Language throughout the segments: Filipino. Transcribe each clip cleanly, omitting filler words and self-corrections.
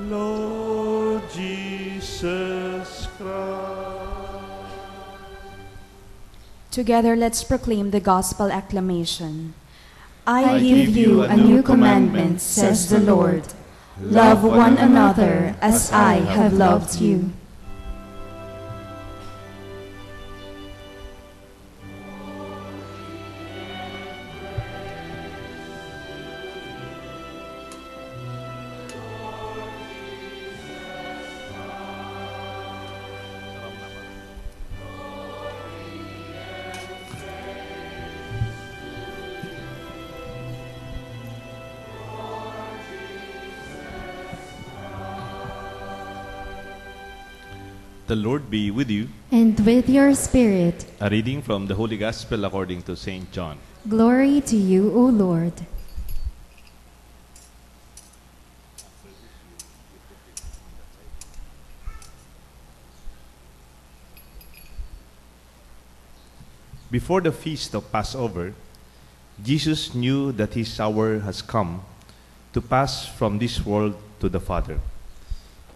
Lord Jesus Christ. Together, let's proclaim the gospel acclamation. I give you a new commandment, says the Lord. Love one another as I have loved you. The Lord be with you. And with your spirit. A reading from the Holy Gospel according to St. John. Glory to you, O Lord. Before the feast of Passover, Jesus knew that his hour has come to pass from this world to the Father.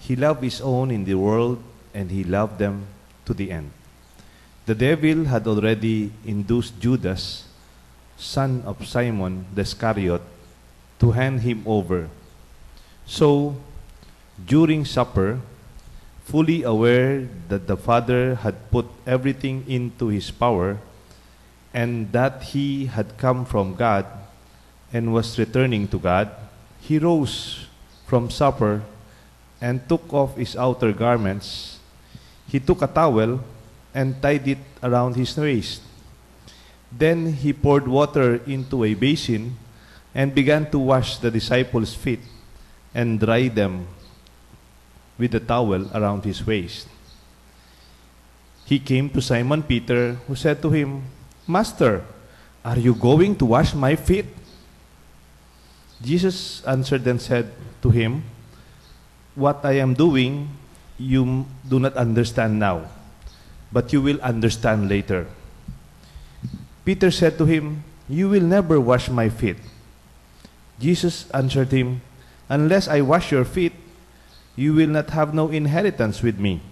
He loved his own in the world, and he loved them to the end. The devil had already induced Judas, son of Simon the Iscariot, to hand him over. So, during supper, fully aware that the Father had put everything into his power, and that he had come from God and was returning to God, he rose from supper and took off his outer garments. He took a towel and tied it around his waist. Then he poured water into a basin and began to wash the disciples' feet and dry them with the towel around his waist. He came to Simon Peter, who said to him, "Master, are you going to wash my feet?" Jesus answered and said to him, "What I am doing you do not understand now, but you will understand later." Peter said to him, "You will never wash my feet." Jesus answered him, "Unless I wash your feet, you will not have no inheritance with me."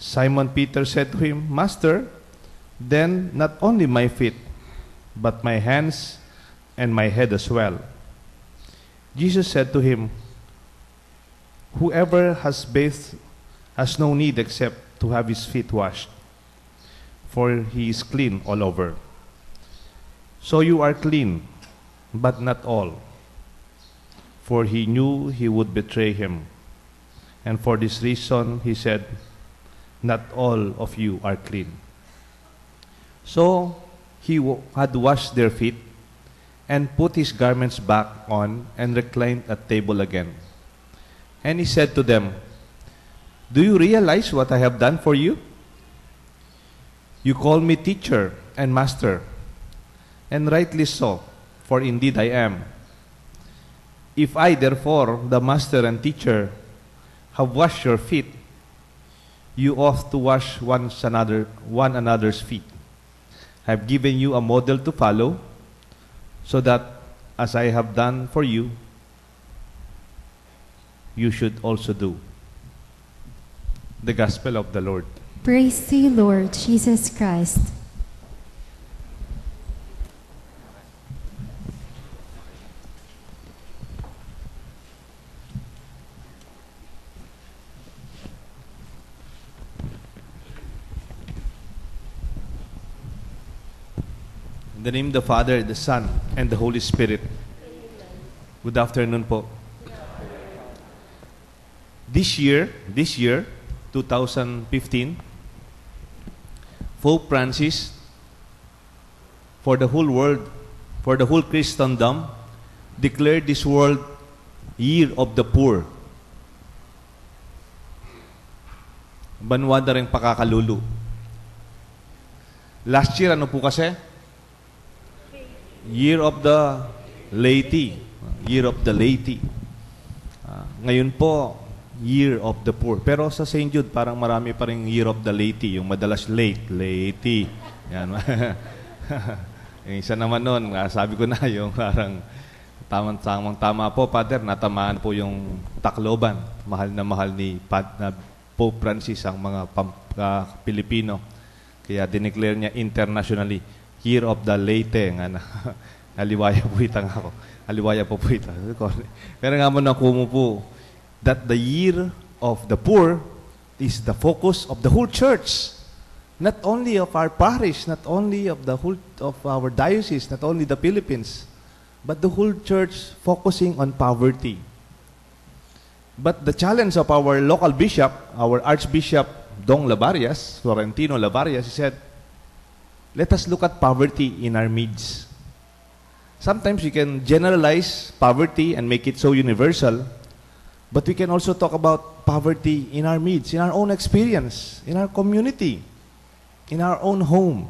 Simon Peter said to him, "Master, then not only my feet, but my hands and my head as well." Jesus said to him, "Whoever has bathed has no need except to have his feet washed, for he is clean all over. So you are clean, but not all." For he knew he would betray him. And for this reason he said, "Not all of you are clean." So he had washed their feet and put his garments back on and reclined at table again. And he said to them, "Do you realize what I have done for you? You call me teacher and master, and rightly so, for indeed I am. If I, therefore, the master and teacher, have washed your feet, you ought to wash one another's feet. I have given you a model to follow, so that as I have done for you, you should also do." The Gospel of the Lord. Praise to you, Lord Jesus Christ. In the name of the Father, the Son, and the Holy Spirit. Good afternoon po. This year, 2015, Pope Francis, for the whole world, for the whole Christendom, declared this world Year of the Poor. Banwa na rin pakakalulu. Last year, ano po kasi? Year of the laity. Year of the laity. Ngayon po, Year of the Poor. Pero sa St. Jude, parang marami pa rin Year of the Laity. Yung madalas laity. Yan. Yung isa naman nun, sabi ko na, yung parang Tama po, Father. Natamaan po yung Tacloban. Mahal na mahal ni Pope Francis ang mga Pilipino. Kaya dineclare niya internationally, Year of the Leyte. Nga na, haliwaya po itang ako. Haliwaya po ito. Pero nga mo na kumupo, that the Year of the Poor is the focus of the whole church. Not only of our parish, not only of the whole of our diocese, not only the Philippines, but the whole church focusing on poverty. But the challenge of our local bishop, our Archbishop Dong Labarias, Florentino Labarias, he said, let us look at poverty in our midst. Sometimes we can generalize poverty and make it so universal, but we can also talk about poverty in our midst, in our own experience, in our community, in our own home.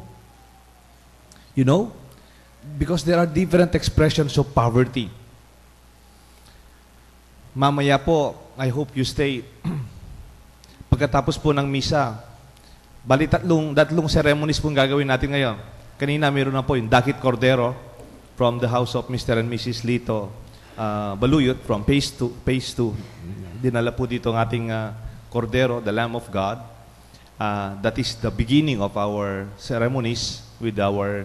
You know? Because there are different expressions of poverty. Mamaya po, I hope you stay. Pagkatapos po ng misa, bali tatlong ceremonies pong gagawin natin ngayon. Kanina meron na po yung Dakit Cordero from the house of Mr. and Mrs. Lito Baluyot from Phase 2. Dinala po dito ang ating Cordero, the Lamb of God. That is the beginning of our ceremonies with our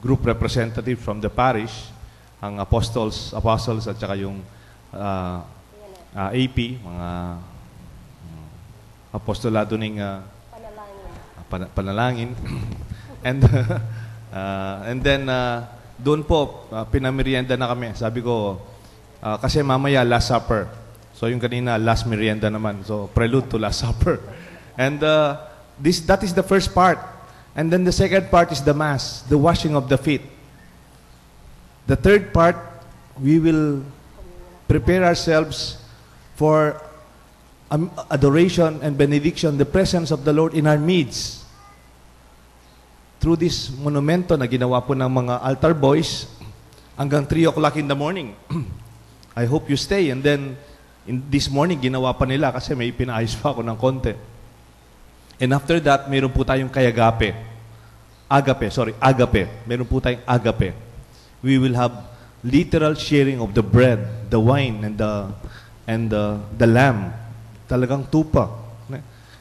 group representative from the parish, ang apostles at saka yung AP, mga apostolado ng panalangin. And then doon po pinamerienda na kami. Sabi ko kasi mamaya last supper. So yung kanina last merienda naman. So prelude to last supper. And that is the first part. And then the second part is the Mass, the washing of the feet. The third part, we will prepare ourselves for adoration and benediction, the presence of the Lord in our midst. Through this monumento na ginawa po ng mga altar boys hanggang 3 o'clock in the morning. I hope you stay. And then, this morning, ginawa pa nila kasi may pinaayos pa ako ng konti. And after that, meron po tayong agape. Meron po tayong agape. We will have literal sharing of the bread, the wine, and the lamb. Talagang tupa.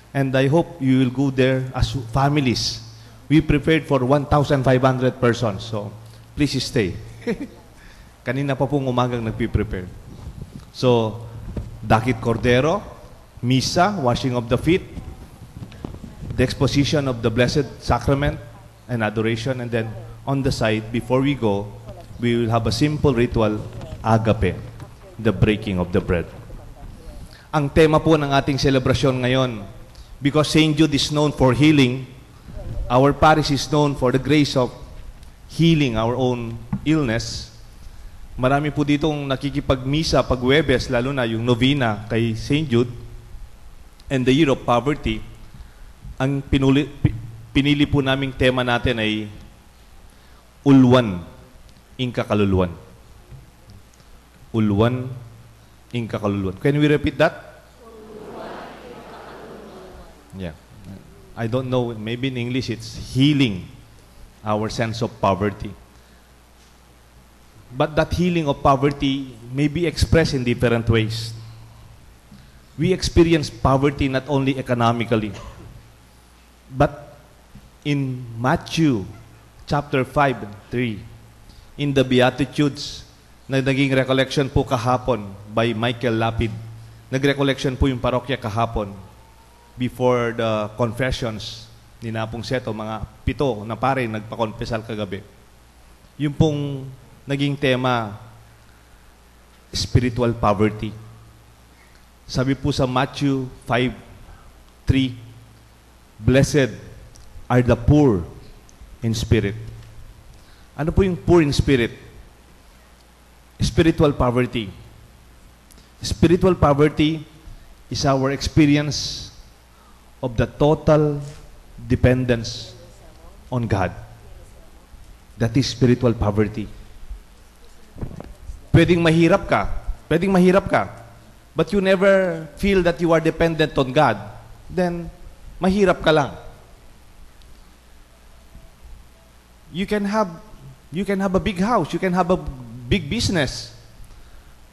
And I hope you will go there as families. We prepared for 1,500 persons. So, please stay. Kanina pa pong umagang nagpiprepare. So, Dakit Cordero, Misa, washing of the feet, the exposition of the Blessed Sacrament and adoration, and then on the side, before we go, we will have a simple ritual, agape, the breaking of the bread. Ang tema po ng ating celebration ngayon, because St. Jude is known for healing, our parish is known for the grace of healing our own illness. Marami po ditong nakikipagmisa pag Huwebes, lalo na yung novena kay St. Jude, and the Year of Poverty. Ang pinili po naming tema natin ay Ulwan, Inka Kaluluwan. Ulwan, Inka Kaluluwan. Can we repeat that? Ulwan, Inka Kaluluwan. Yeah. I don't know, maybe in English it's healing our sense of poverty. But that healing of poverty may be expressed in different ways. We experience poverty not only economically, but in Matthew chapter 5 and 3, in the Beatitudes, na naging recollection po kahapon by Michael Lapid. Nag-recollection po yung parokya kahapon before the confessions ni Napong Seto, mga 7 na pare nagpa-confessal kagabi. Yung pong naging tema, spiritual poverty. Sabi po sa Matthew 5:3, Blessed are the poor in spirit. Ano po yung poor in spirit? Spiritual poverty. Spiritual poverty is our experience of the total dependence on God. That is spiritual poverty. Pwedeng mahirap ka, but you never feel that you are dependent on God, then mahirap ka lang. You can have You can have a big house. You can have a big business.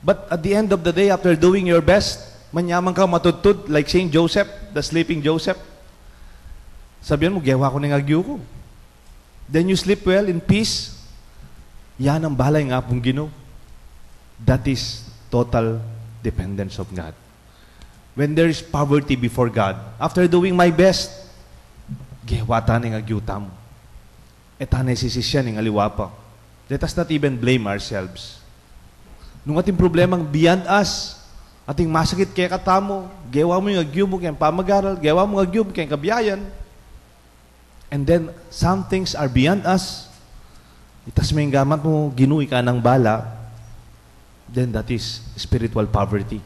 But at the end of the day, after doing your best, manyaman ka, matutod, like Saint Joseph, the sleeping Joseph. Sabihan mo, gawa ko ng agyo ko. Then you sleep well in peace. Yan ang balay nga pong Ginoo. That is total dependence of God. When there is poverty before God, after doing my best, gawa ta ng agyo tamo. Eta nesisisya ng aliwapa. Let us not even blame ourselves. Nung ating problemang beyond us, ating masakit kaya katamo, gawa mo yung agyo mo kaya pamagaral, gawa mo yung agyo mo kaya kabiyayan. And then, some things are beyond us. Itas may gamat mo, ginuwi ka ng bala, then that is spiritual poverty.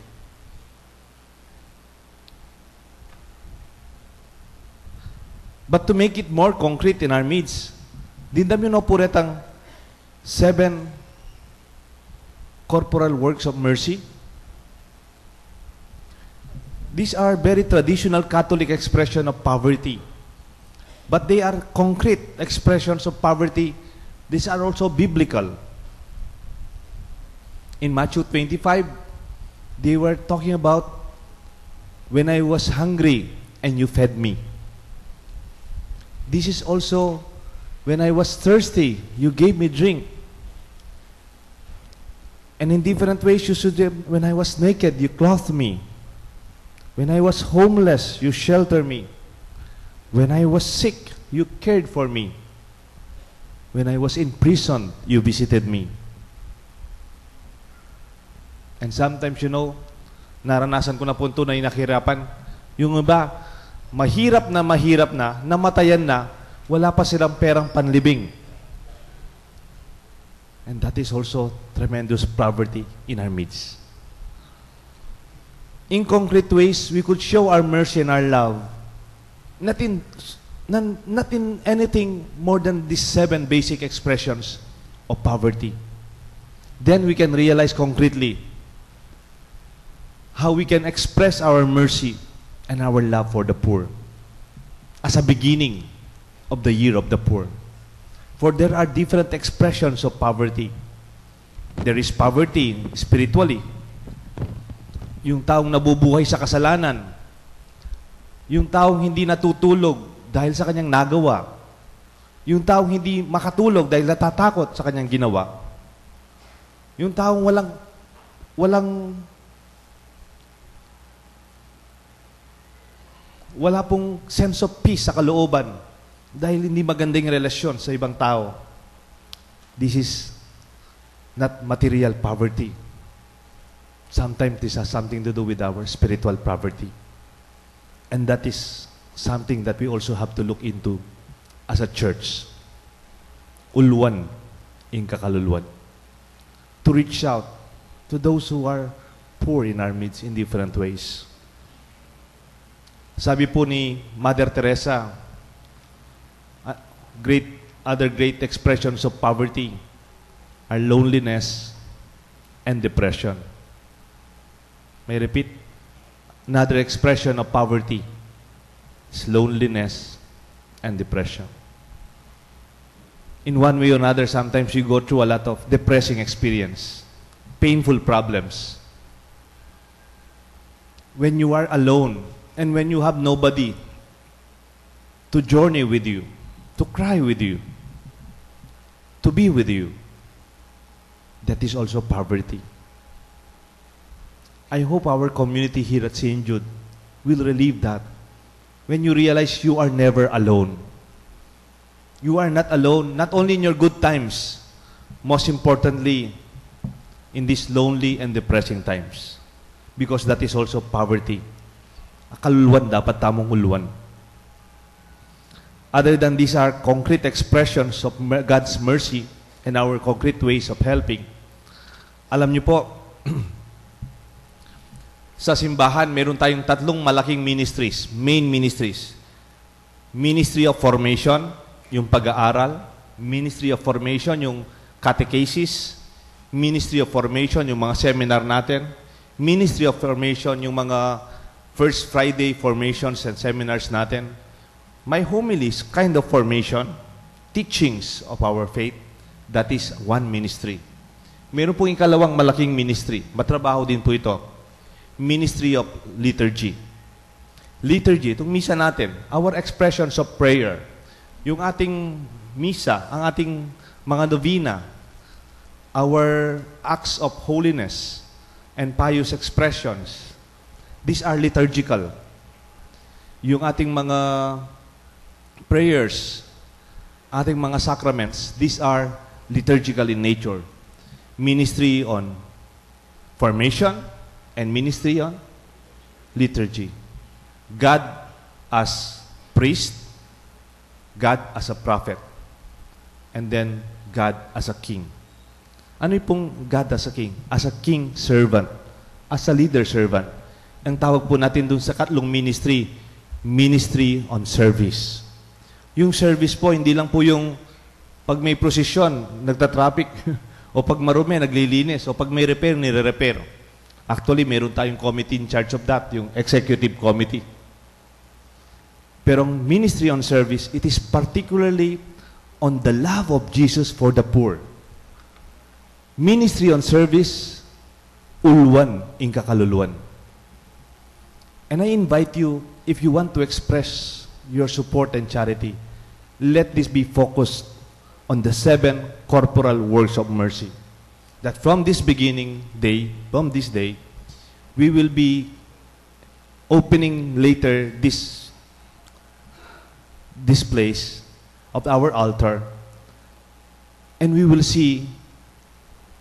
But to make it more concrete in our midst, dindam yun puretang 7 corporal works of mercy. These are very traditional Catholic expression of poverty. But they are concrete expressions of poverty. These are also biblical. In Matthew 25, they were talking about, when I was hungry and you fed me. This is also, when I was thirsty, you gave me drink. And in different ways, you should, when I was naked, you clothed me. When I was homeless, you sheltered me. When I was sick, you cared for me. When I was in prison, you visited me. And sometimes, you know, naranasan ko na po ito na inakirapan. Yung iba, mahirap na, namatayan na, wala pa silang perang panlibing. And that is also tremendous poverty in our midst. In concrete ways, we could show our mercy and our love. Not in anything more than these 7 basic expressions of poverty. Then we can realize concretely how we can express our mercy and our love for the poor as a beginning of the year of the poor. For there are different expressions of poverty. There is poverty spiritually. Yung taong nabubuhay sa kasalanan. Yung taong hindi natutulog dahil sa kanyang nagawa. Yung taong hindi makatulog dahil natatakot sa kanyang ginawa. Yung taong wala pong sense of peace sa kalooban dahil hindi magandang relasyon sa ibang tao. This is not material poverty. Sometimes this has something to do with our spiritual poverty. And that is something that we also have to look into as a church. Ulwan in kakaluluwan. To reach out to those who are poor in our midst in different ways. Sabi po ni Mother Teresa, other great expressions of poverty are loneliness and depression. May I repeat? Another expression of poverty is loneliness and depression. In one way or another, sometimes you go through a lot of depressing experience, painful problems. When you are alone and when you have nobody to journey with you, to cry with you, to be with you, that is also poverty. I hope our community here at St. Jude will relieve that. When you realize you are never alone. You are not alone, not only in your good times, most importantly, in these lonely and depressing times. Because that is also poverty. Kaluluwan dapat tamong uluwan. Other than these are concrete expressions of God's mercy and our concrete ways of helping. Alam niyo po, sa simbahan, meron tayong 3 malaking ministries, main ministries. Ministry of Formation, yung pag-aaral. Ministry of Formation, yung catechesis. Ministry of Formation, yung mga seminar natin. Ministry of Formation, yung mga First Friday formations and seminars natin. My homilies, kind of formation, teachings of our faith. That is one ministry. Meron pong ikalawang malaking ministry. Matrabaho din po ito. Ministry of liturgy. Liturgy, itong misa natin, our expressions of prayer. Yung ating misa, ang ating mga novena, our acts of holiness and pious expressions, these are liturgical. Yung ating mga prayers, ating mga sacraments, these are liturgical in nature. Ministry on formation and ministry on liturgy. God as priest, God as a prophet, and then God as a king. Ano yung pong God as a king? As a king servant, as a leader servant. Ang tawag po natin dun sa katlong ministry, ministry on service. Yung service po, hindi lang po yung pag may prosesyon, nagta-traffic, o pag marumi, naglilinis, o pag may repair, nire-repair. Actually, meron tayong committee in charge of that, yung executive committee. Pero ang ministry on service, it is particularly on the love of Jesus for the poor. Ministry on service, ulwan ing kakaluluan. And I invite you, if you want to express your support and charity, let this be focused on the 7 corporal works of mercy. That from this day, we will be opening later this place of our altar, and we will see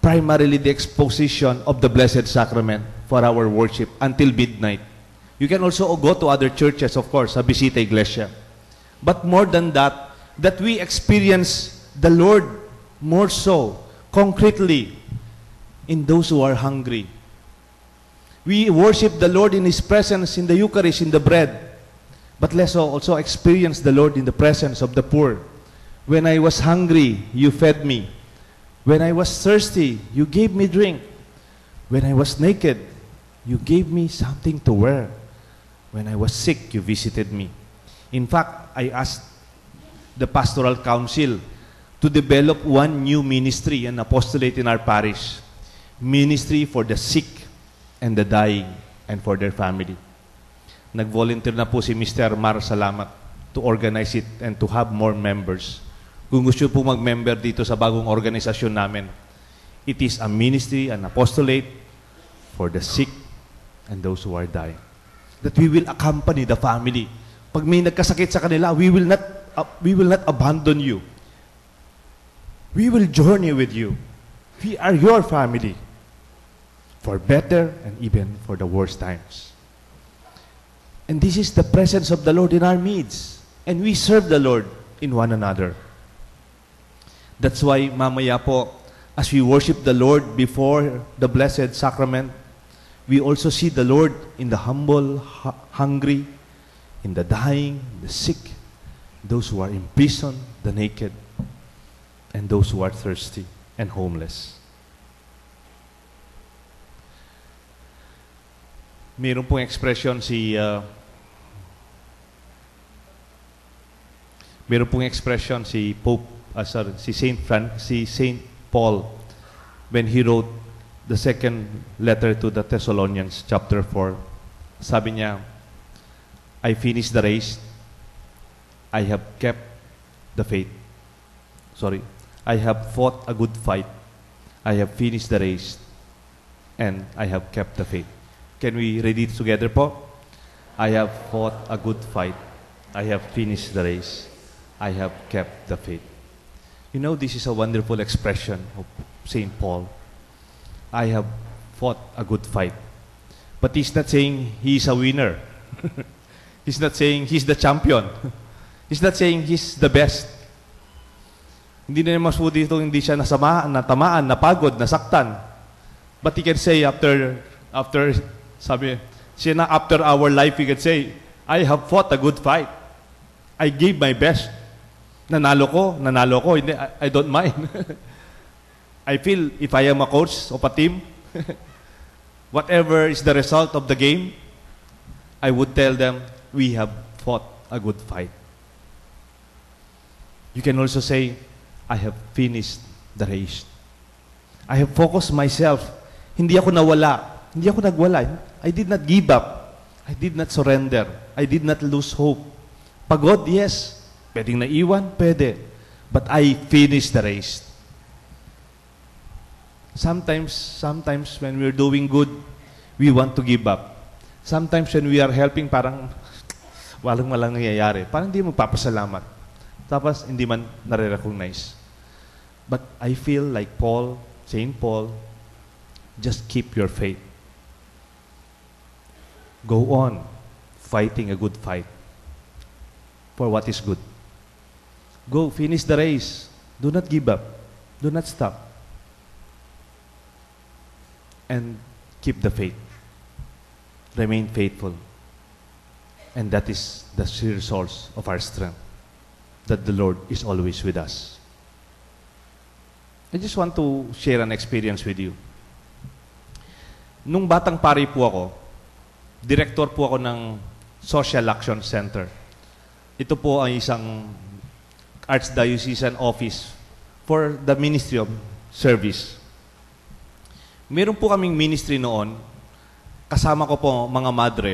primarily the exposition of the Blessed Sacrament for our worship until midnight. You can also go to other churches, of course, sa Bisita Iglesia. But more than that, that we experience the Lord more so, concretely, in those who are hungry. We worship the Lord in His presence in the Eucharist, in the bread. But let's also experience the Lord in the presence of the poor. When I was hungry, you fed me. When I was thirsty, you gave me drink. When I was naked, you gave me something to wear. When I was sick, you visited me. In fact, I asked the pastoral council to develop one new ministry and apostolate in our parish. Ministry for the sick and the dying and for their family. Nag-volunteer na po si Mr. Mar Salamat to organize it and to have more members. Kung gusto po mag-member dito sa bagong organisasyon namin, it is a ministry, an apostolate for the sick and those who are dying. That we will accompany the family. Pag may nagkasakit sa kanila, we will not abandon you. We will journey with you. We are your family for better and even for the worst times. And this is the presence of the Lord in our midst. And we serve the Lord in one another. That's why mamaya po, as we worship the Lord before the Blessed Sacrament, we also see the Lord in the humble, hungry, in the dying, the sick, those who are in prison, the naked, and those who are thirsty and homeless. Mayroon pong expression si Pope si Saint Paul when he wrote the second letter to the Thessalonians, chapter 4. Sabi niya, I finished the race, I have kept the faith. I have fought a good fight, I have finished the race, and I have kept the faith. Can we read it together po? I have fought a good fight, I have finished the race, I have kept the faith. You know, this is a wonderful expression of St. Paul. I have fought a good fight. But he's not saying he's a winner. He's not saying he's the champion. He's not saying he's the best. Hindi na naman po dito, hindi siya natamaan, napagod, nasaktan. But he can say after our life, he can say, I have fought a good fight. I gave my best. Nanalo ko, hindi, I don't mind. I feel if I am a coach of a team, whatever is the result of the game, I would tell them, we have fought a good fight. You can also say, I have finished the race. I have focused myself. Hindi ako nawala. Hindi ako nagwala. I did not give up. I did not surrender. I did not lose hope. Pagod, yes. Pwedeng naiwan, pwede. But I finished the race. Sometimes when we're doing good, we want to give up. Sometimes when we are helping, parang walang nangyayari. Parang hindi mo papasalamat. Tapos hindi man nare-recognize. But I feel like Saint Paul, just keep your faith. Go on fighting a good fight for what is good. Go, finish the race. Do not give up. Do not stop. And keep the faith. Remain faithful. And that is the sheer source of our strength, that the Lord is always with us. I just want to share an experience with you. Nung batang pari po ako, director po ako ng Social Action Center. Ito po ay isang archdiocesan office for the Ministry of Service. Meron po kaming ministry noon, kasama ko po mga madre,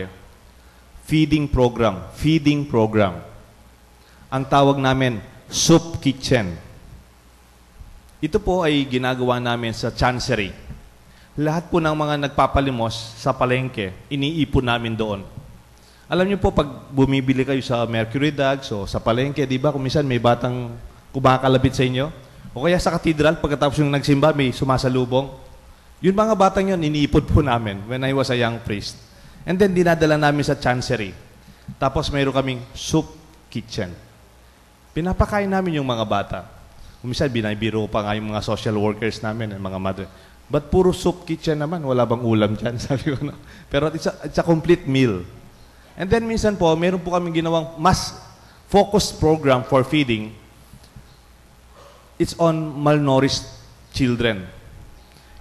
feeding program. Ang tawag namin, soup kitchen. Ito po ay ginagawa namin sa Chancery. Lahat po ng mga nagpapalimos sa palengke, iniipon namin doon. Alam niyo po, pag bumibili kayo sa Mercury Dogs o sa palengke, di ba, kung minsan may batang kumakalabit sa inyo, o kaya sa katedral, pagkatapos yung nagsimba, may sumasalubong. Yung mga batang yun, iniipon po namin when I was a young priest. And then, dinadala namin sa Chancery. Tapos, mayroon kaming soup kitchen. Pinapakain namin yung mga bata. Kung minsan, binibiro pa nga yung mga social workers namin, yung mga mother. But puro soup kitchen naman, wala bang ulam dyan? Sabi ko na. Pero it's a complete meal. And then minsan po, meron po kami ginawang mas focused program for feeding. It's on malnourished children.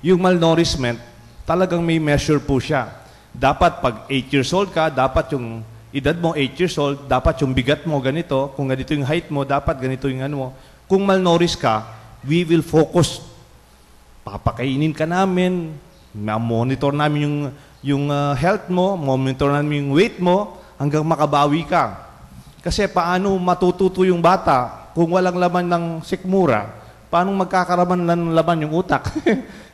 Yung malnourishment, talagang may measure po siya. Dapat pag 8 years old ka, dapat yung edad mo 8 years old, dapat yung bigat mo ganito, kung ganito yung height mo, dapat ganito yung ano mo. Kung malnourished ka, we will focus. Papakainin ka namin, monitor namin yung health mo, monitor namin yung weight mo, hanggang makabawi ka. Kasi paano matututo yung bata kung walang laman ng sikmura? Paano magkakaraman ng laman yung utak?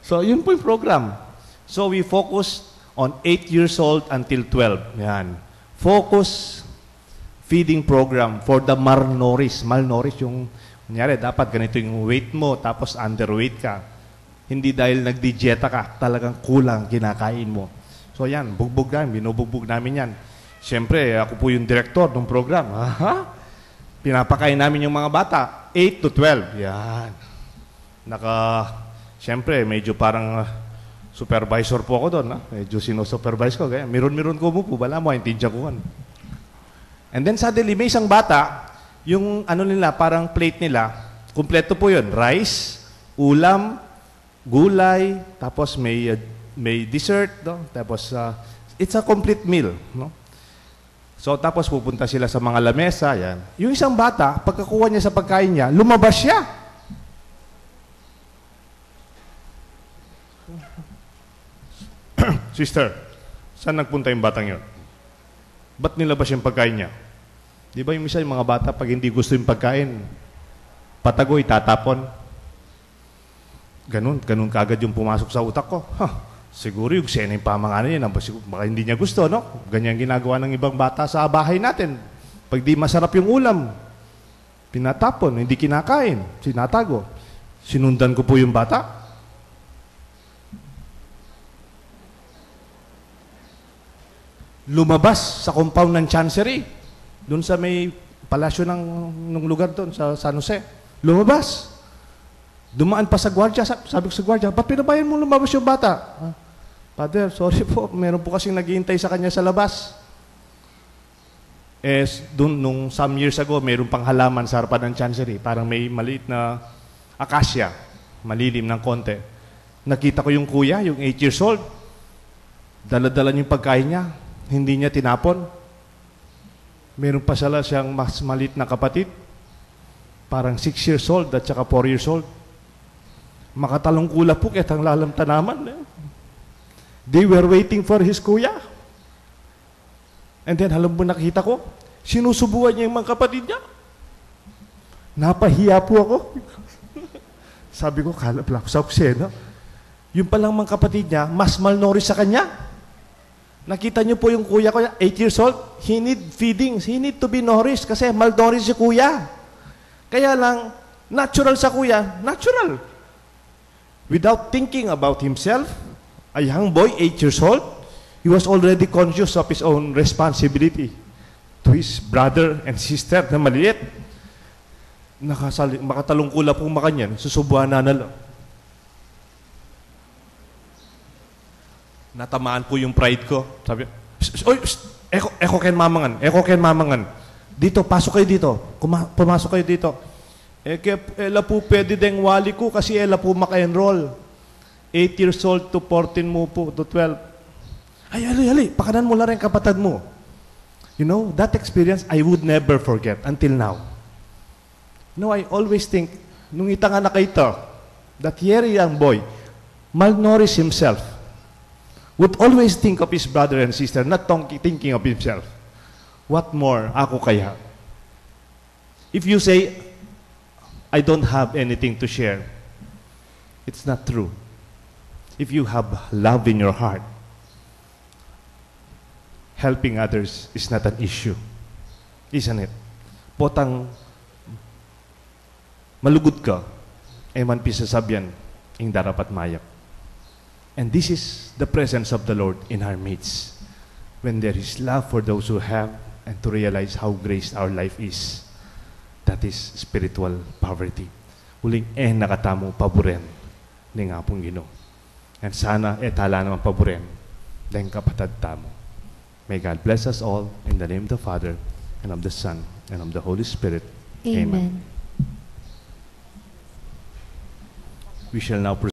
So, yun po yung program. So, we focus on 8 years old until 12. Yan. Focus feeding program for the malnourished. Malnourished yung, kunyari, dapat ganito yung weight mo, tapos underweight ka. Hindi dahil nagdidieta ka, talagang kulang kinakain mo. So yan, bugbog namin, binubugbog namin yan. Siyempre, ako po yung director ng program. Pinapakain namin yung mga bata, 8 to 12. Yan. Siyempre, medyo parang supervisor po ako doon. Medyo sino-supervise ko. Kaya, miron-miron ko mo po, bala mo, intindihan ko. And then suddenly, may isang bata, yung ano nila, parang plate nila, kumpleto po yun. Rice, ulam, gulay, tapos may dessert, no? Tapos it's a complete meal, no? So tapos pupunta sila sa mga lamesa, yan. Yung isang bata, pagkakuha niya sa pagkain niya, lumabas siya. Sister, saan nagpunta yung batang yun? Ba't nilabas yung pagkain niya? Di ba yung isa yung mga bata, pag hindi gusto yung pagkain, patagoy, tatapon. Ganun kagad yung pumasok sa utak ko. Siguro yung sena yung pamanganan niya, baka hindi niya gusto, no? Ganyan ginagawa ng ibang bata sa bahay natin. Pag di masarap yung ulam, pinatapon, hindi kinakain, sinatago. Sinundan ko po yung bata. Lumabas sa compound ng Chancery, doon sa may palasyo ng lugar doon, sa San Jose. Lumabas. Dumaan pa sa gwardiya, sabi ko sa gwardiya, ba't pinabayan mo lumabas yung bata? Father, sorry po, meron po kasing naghihintay sa kanya sa labas. Doon, nung some years ago, meron pang halaman sa harapan ng Chancery, parang may maliit na akasya, malilim ng konti. Nakita ko yung kuya, yung 8 years old, dala-dala yung pagkain niya, hindi niya tinapon. Meron pa siyang mas maliit na kapatid, parang 6 years old at saka 4 years old. Makatalungkula po kitang lalam tanaman. They were waiting for his kuya. And then, alam mo, nakita ko, sinusubuan niya yung mga kapatid niya. Napahiya po ako. Sabi ko, kalap lang sa kusena. Yung palang mga kapatid niya, mas malnourished sa kanya. Nakita niyo po yung kuya ko, 8 years old, he need feedings, he need to be nourished kasi malnourished si kuya. Kaya lang, natural sa kuya, natural. Without thinking about himself, a young boy, 8 years old, he was already conscious of his own responsibility to his brother and sister na maliit. Makatalungkula pong makanyan, susubuhan na lang. Natamaan po yung pride ko. Sabi, oy, eko ken mamangan. Dito, pasok kayo dito. Pumasok kayo dito. Ela po pwede deng wali ko kasi ela po maka-enroll. 8 years old to 14 mo po, to 12. Ay, ali, pakanan mo lang rin kapatid mo. You know, that experience I would never forget until now. No, I always think, nung itang anak ito, that young boy, malnourished himself, would always think of his brother and sister, not thinking of himself. What more, ako kaya? If you say, I don't have anything to share, it's not true. If you have love in your heart, helping others is not an issue. Isn't it? Potang malugod ka, man pisasabyan, ing darapat mayak. And this is the presence of the Lord in our midst. When there is love for those who have and to realize how graced our life is. That is spiritual poverty. Uling nakatamo paboren ni nga pong Ginoo. And sana tala naman paboren dahil kapatad tamo. May God bless us all in the name of the Father and of the Son and of the Holy Spirit. Amen. Amen. We shall now proceed.